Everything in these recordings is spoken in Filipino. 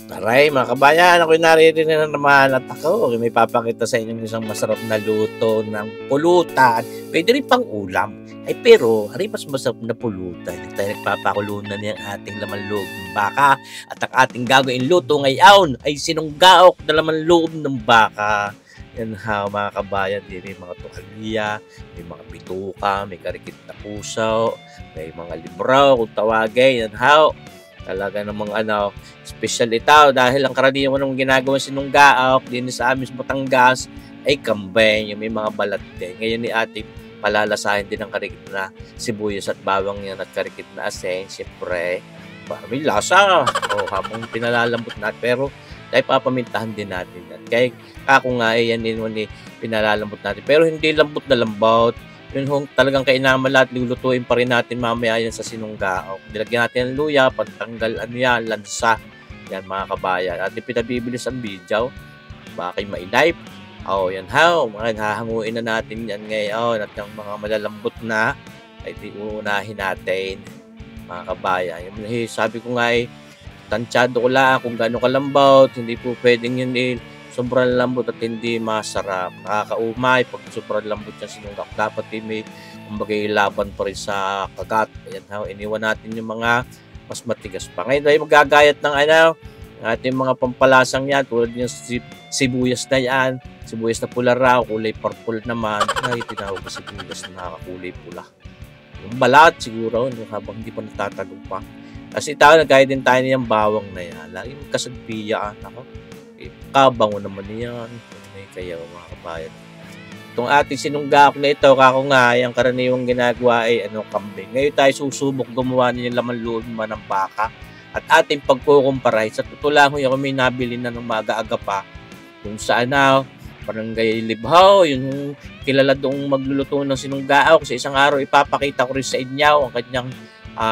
Aray, mga kabayan, ako'y naririnig na naman at ako may papakita sa inyo isang masarap na luto ng pulutan. Pwede rin pang ulam. Ay pero, hari mas masarap na pulutan. Hindi tayo nagpapakulunan ng ating laman loob ng baka. At ang ating gagawin luto ngayon ay sinunggaok na laman loob ng baka. Yan ha, mga kabayan, may mga tukalya, may mga bituka, may karikit na puso, may mga libraw kung tawagin. Yan ha, talaga namang special ito dahil ang karaniwan ng ginagawa sinunggaok din sa amin sa Batangas ay kambing, yung may mga balat din. Ngayon ni ate palalasahin din ang karikit na sibuyas at bawang yan at karikit na asin, siyempre para may lasa habang pinalalambot natin, pero dahil papamintahan din natin yan. Kaya ako nga yan din pinalalambot natin, pero hindi lambot na lambot. Yun hong talagang kainaman lahat, lulutuin pa rin natin mamaya yan sa sinunggaok. Nilagyan natin ng luya, pantanggal lansa. Yan mga kabayan. At pinabibilis ang video. Bakit mainay? Yan ha. Hahanguin na natin yan ngayon. At yung mga malalambot na, ay uunahin natin. Mga kabayan. Yung, sabi ko nga tansyado ko lang kung gaano kalambot. Hindi po pwedeng yun sobrang lambot at hindi masarap. Nakakaumay pag sobrang lambot yung sinunggak. Dapat may kumbagay laban pa rin sa kagat. Ayan ha, iniwan natin yung mga mas matigas pa. Ngayon tayo magagayat ng ating mga pampalasang yan. Tulad yung sibuyas na yan. Sibuyas na pula raw, kulay purple naman. Ay, tinawag na sibuyas na nakakulay pula. Yung balat siguro, habang hindi pa natatagong pa. Kasi nagkaya din tayo niyang bawang na yan. Lagi kasagpiya. Ako. Kabango naman yan. Kaya mga kabayan. Itong ating sinunggaok na ito, kako nga, ang karaniwang ginagawa ay kambing. Ngayon tayo susubok gumawa ng laman loob naman ng baka. At ating pagkukumpara, sa totoo lang, ako may nabili na ng maaga-aga pa. Kung saan Barangay Libhaw, yung kilala doong magluluto ng sinunggaok. Sa isang araw, ipapakita ko rin sa inyo ang kanyang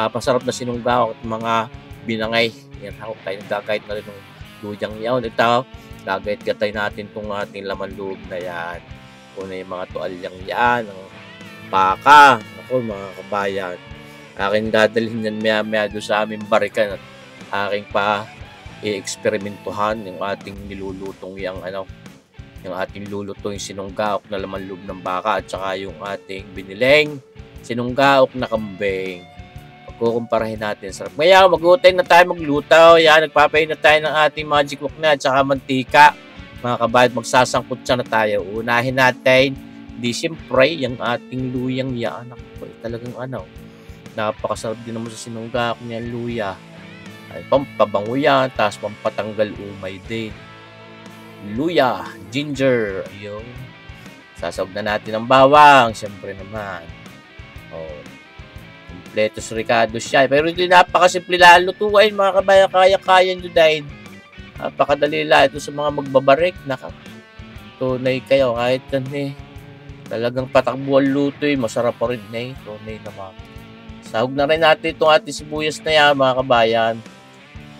pasarap na sinunggaok at mga binangay. Yan ako, tayo nagkakait na rin ng luyang yaon. Ito, gagayat-gatay natin itong ating laman loob na yan. Kung na yung mga tualyang yan, ang baka. Ako, mga kabayan. Aking dadalhin yan maya-maya doon sa aming barikan at aking pa i-eksperimentuhan yung ating nilulutong yung ating lulutong yung sinunggaok na laman loob ng baka at saka yung ating biniling sinunggaok na kambing. Kukumparahin natin. Sarap. Ngayon, mag-utay na tayo magluto. Yan, nagpapain na tayo ng ating magic wok na at saka mantika. Mga kabayan, magsasangkot siya na tayo. Unahin natin, di siyempre, yung ating luyang yan. Talagang napakasarap din naman sa sinunggaok niya, luya. Ay, pampabango yan, tapos pampatanggal umay din. Luya, ginger, ayun. Sasawag na natin ang bawang, siyempre naman. Lettuce Ricardo siya. Pero hindi napakasimple lalutuin mga kabayan. Kaya-kaya nyo dahil napakadali lang ito sa mga magbabarik. Tunay kayo. Kahit talagang patakbuhan luto masarap pa rin tunay naman. Sahog na rin natin itong ating sibuyas na yan mga kabayan.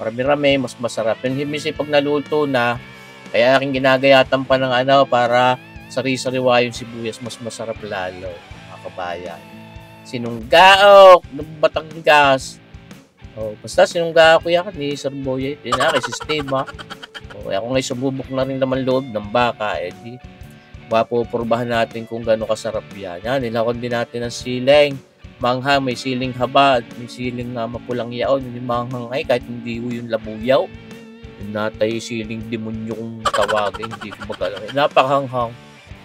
Marami-rami, mas masarap. And himisi pag naluto na, kaya aking ginagayatan pa ng para sari-sariwa yung sibuyas, mas masarap lalo mga kabayan. Sinunggaok ng Batangas. Basta sinunggaok ko yan ni Sir Boy. Kay sistema. Ako ngayon sububok na rin naman loob ng baka. Di mapupurbahan natin kung gano'ng kasarap yan. Nilakon din natin ang siling. Manghang, may siling haba. May siling mapulang yaon. Yung manghang kahit hindi yung labuyaw. Yung natay siling demonyo kung tawagin. Hindi ko magalang. Napakanghang.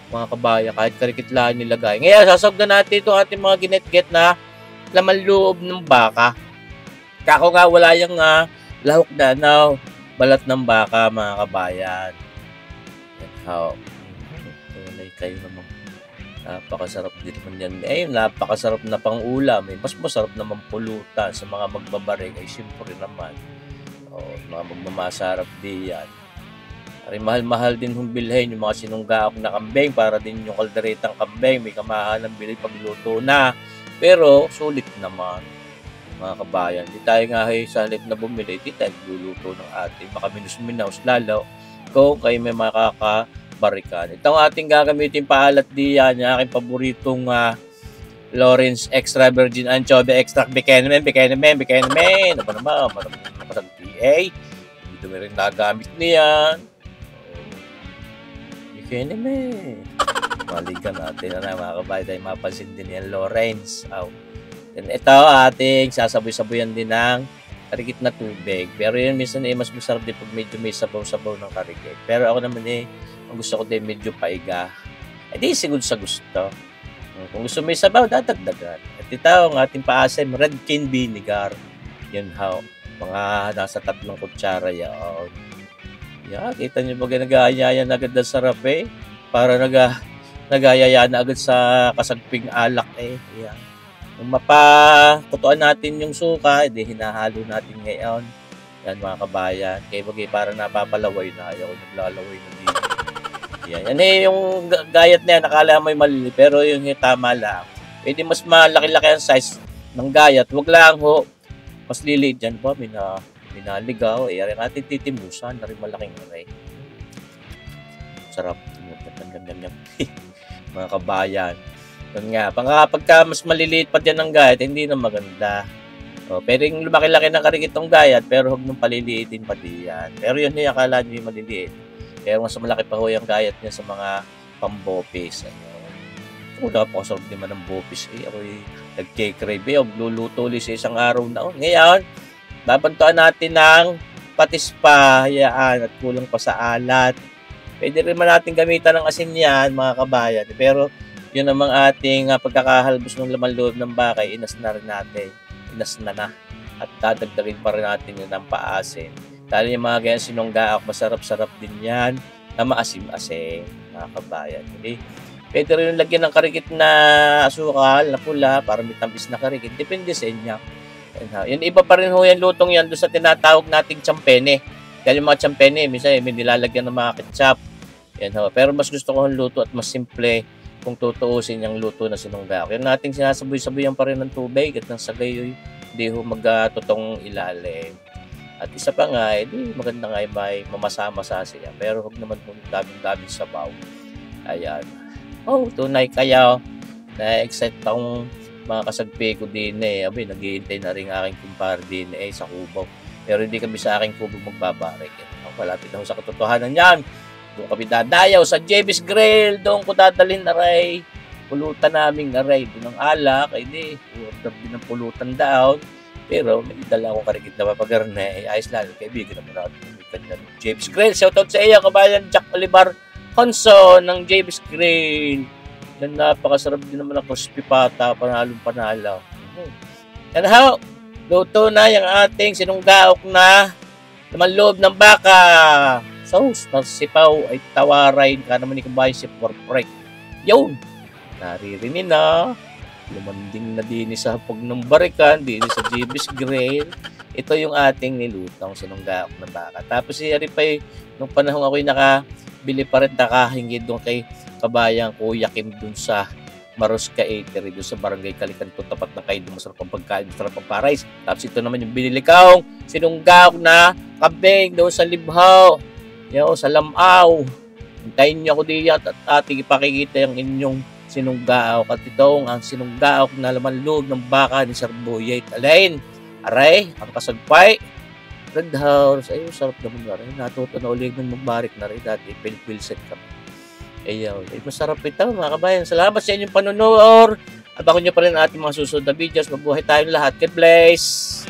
Mga kabaya, kahit karikit lang nilagay. Ngayon, sasawag na natin ito ating mga ginet-get na laman loob ng baka. Kako nga, wala yung lahok na balat ng baka, mga kabayan. Tunay kayo naman. Napakasarap din naman yan. Napakasarap na pang ulam. Mas masarap naman pulutan sa mga magbabarig. Ay, siyempre naman. Mga magmamasarap din yan. Ay, mahal-mahal din humbilhin yung mga sinunggaok na kambing para din yung kalderetang kambing. May kamahal ng bili pagluto na. Pero, sulit naman. Mga kabayan, di tayo nga sa halip na bumili, di tayo luluto ng ating makaminus-minaus lalo kung kayo may makakabarikan. Itong ating gagamitin paalat diyan, yung aking paboritong Lawrence Extra Virgin Anchovy Extract Bikenemen. Ano ba naman? Napasag PA. dumi rin nagamit niyan. Ikene me. Balikan natin na mga kabayan tayo mapansin din yan, Lawrence. Then ito ating sasaboy-saboyan din ng karikit na tubig. Pero yun minsan mas masarap din pag medyo may sabaw-sabaw ng karikit. Pero ako naman ang gusto ko din medyo paiga. Di siguro sa gusto. Kung gusto may sabaw, dadagdagan. At ito ang ating paasim, red cane vinegar. Yun mga nasa 3 kutsara yan. Kita nyo ba nag-aayaya na agad na sarap para nag-aayaya na agad sa kasagping alak Yan. Kung mapakutuan natin yung suka, hinahalo natin ngayon. Yan mga kabayan. Kaya bagay para napapalaway na. Ayaw ko naglalaway na dito. Yan yung gayat na yan. Nakala mo yung malili. Pero yung tama lang. Pwede mas malaki-laki ang size ng gayat. Huwag lang mas liliit dyan po. Minaligaw. Ari natin titimusan na rin malaking aray. Sarap. Mga kabayan. Yun nga. Pagka mas maliliit pa dyan ang gayat, hindi na maganda. Pwedeng lumaki-laki ng karikitong gayat, pero huwag nung paliliitin pa diyan. Pero yun akala nyo yung maliliit. Pero mas malaki pa yung gayat niya sa mga pambopis. Wala po kasarap naman ng bopis. Ako nag-crave. Luluto ulit sa isang araw na. Ngayon, babantuan natin ng patis pa. At kulang pa sa alat. Pwede rin man natin gamitan ng asin yan, mga kabayan. Pero yun namang ating pagkakahalbos ng laman loob ng bakay, inas na rin natin. Inas na. At dadagdagin pa rin natin yun ng paasin. Dahil yung mga ganyan sinunggaak, masarap-sarap din yan na maasim-asim, mga kabayan. Okay? Pwede rin lagyan ng karikit na asukal na pula para may tamis na karikit. Depende sa inyo. Yun, iba pa rin yan, lutong yan doon sa tinatawag nating champene. Dahil yung mga champene, minsan may nilalagyan ng mga ketchup. Yan, pero mas gusto ko yung luto at mas simple kung tutuusin yung luto na sinunggaak. Yan nating sinasaboy-saboyan pa rin ng tubig at ng sagay hindi magtutong ilalim. At isa pa nga, maganda nga may mamasa-masa siya. Pero huwag naman kung daming-daming sabaw. Ayan. Tunay kayo. Na-excite akong mga kasagpi ko din nag-iintay na rin aking kumpare din sa kubo. Pero hindi kami sa aking kubo magbabarik. Malapit na sa katotohanan yan. Doon kami dadayaw sa JB's Grill. Doon ko dadalhin aray. Pulutan naming aray. Doon ang alak. Order din ng pulutan down. Pero may dala akong karikit na papagarne. Ayos lang. Kaibigan naman natin. JB's Grill. Shoutout sa iyo, kabayan Jack Olivar Honson ng JB's Grill. Yan, napakasarap din naman ang crispy pata. Panalong-panalaw. Yan how? Luto na yung ating sinunggaok na laman loob ng baka. Sauce ng sipaw ay tawaray ka naman ni kabayan si porprek. Yun! Naririnig na. Lumanding na din sa hapog ng barikan, din sa JB's Grill. Ito yung ating nilutong sinunggaok na baka. Tapos ari pa nung panahon ako'y nakabili pa rin nakahinggid doon kay kabayang Kuya Kim doon sa Maruska Eatery doon sa Barangay Kalikanto, tapat na kayo doon. Masarap ang pagkain, masarap ang parais. Tapos ito naman yung binili kong sinunggaok na kabeng doon sa Libhaw. Sa Lamaw. Hintayin niyo ako diyan at ating ipakikita yung inyong sinunggaok. At ito ang sinunggaok na laman loob ng baka ni Sir Boyet Alain. Aray, ang kasagpay. Red House. Ay, sarap naman na rin. Natuto na ulit ng magbarik na rin. Dati, pilset kami. Masarap ito, mga kabayan. Salamat sa inyong panonood. Abangan nyo pa rin ating mga susunod na videos. Mabuhay tayong lahat. God bless!